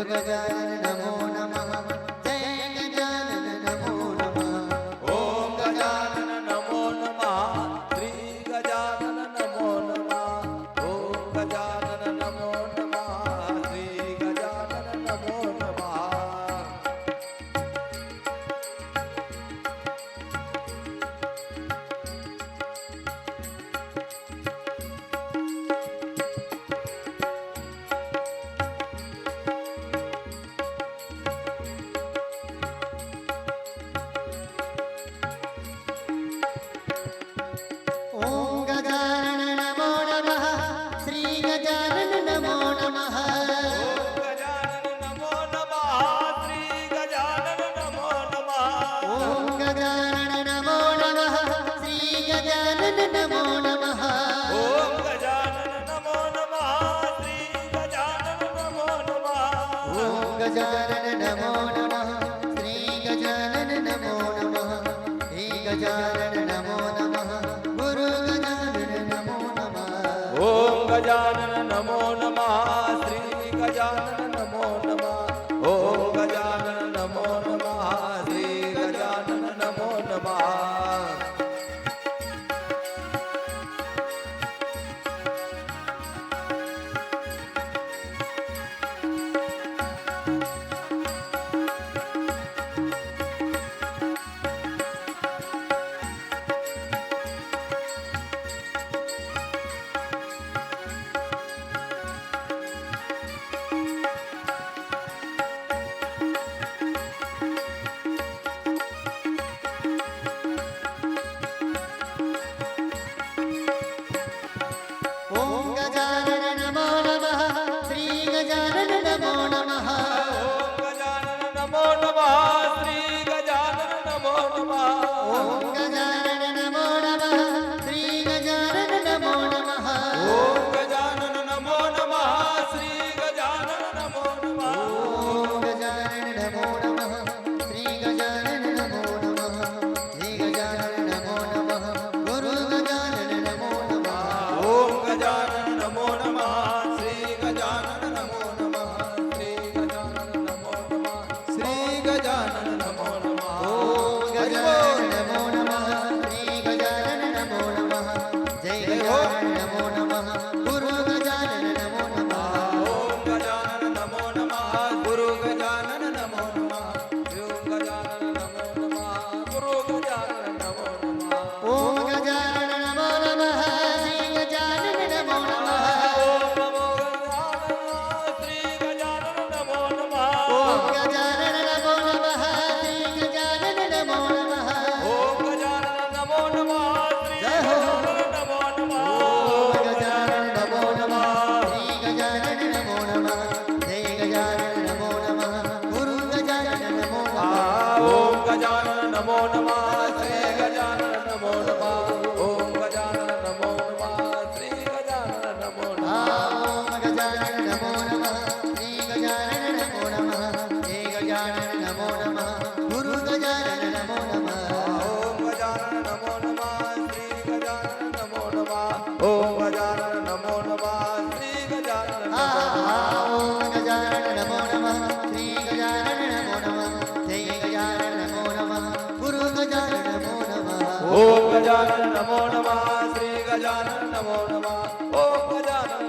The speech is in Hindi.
गजानन नमो नमः जय गजानन नमो नमः ओम गजानन नमो नमः श्री गजानन नमो नमः ओम गजानन नमो नमः श्री गजानन नमो नमः ओम गजानन नमो नमः श्री गजानन नमो नमः ओम गजानन नमो नमः श्री गजानन नमो नमः ओम गजानन नमो नमः श्री गजानन नमो नमः ओम गजानन नमो नमः श्री गजानन नमो नमः ओम गजानन नमो नमः श्री गजानन नमो नमः श्री गजानन नमो नमः गुरु गजानन नमो नमः ओम गजानन नमो नमः श्री गजानन नमो नमः ओम गजानन नमो नमः श्री गजानन नमो नमः ओम गजानन नमो नमः श्री गजानन नमो नमः ओम गजानन नमो नमः श्री गजानन नमो नमः ओम गजानन नमो नमः श्री गजानन नमो नमः ओम गजानन नमो नमः श्री गजानन नमो नमः ओम गजानन नमो नमः श्री गजानन नमो नमः श्री गजानन नमो नमः गुरु गजानन नमो नमः ओम गजानन नमो नमः श्री गजानन नमो नमः श्री गजानन नमो नमः श्री गजानन नमो नमः ओम गजानन नमो नमः श्री गजानन नमो नमः जय गजानन नमो नमः गुरु गजानन नमो नमः ओम गजानन नमो नमः गुरु गजानन नमो नमः ओम गजानन नमो नमः गुरु गजानन नमो नमः ओम गजानन नमो नमः श्री गजानन नमो नमः ओम नमो गजानन श्री गजानन नमो नमः ओम गजानन नमो नमः श्री गजानन नमो नमः ओम गजानन नमो नमः श्री गजानन नमो नमः ओम गजानन नमो नमः श्री गजानन नमो नमः जय गजानन नमो नमः गुरु गजानन नमो नमः ओम गजानन नमो नमः श्री गजानन नमो नमः ओम गजानन नमो नमः श्री गजानन नमो नमः ओम गजानन नमो नमः श्री गजानन नमो नमः जय गजानन नमो नमः गुरु गजानन नमो नमः ओम गजानन नमो नमः श्री गजानन नमो नमः ओम गजानन नमो नमः श्री गजानन नमो नमः ओम गजानन नमो नमः श्री गजानन नमो नमः जय गजानन नमो नमः गुरु गजानन नमो नमः ओम गजानन नमो नमः श्री गजानन नमो नमः ओम गजानन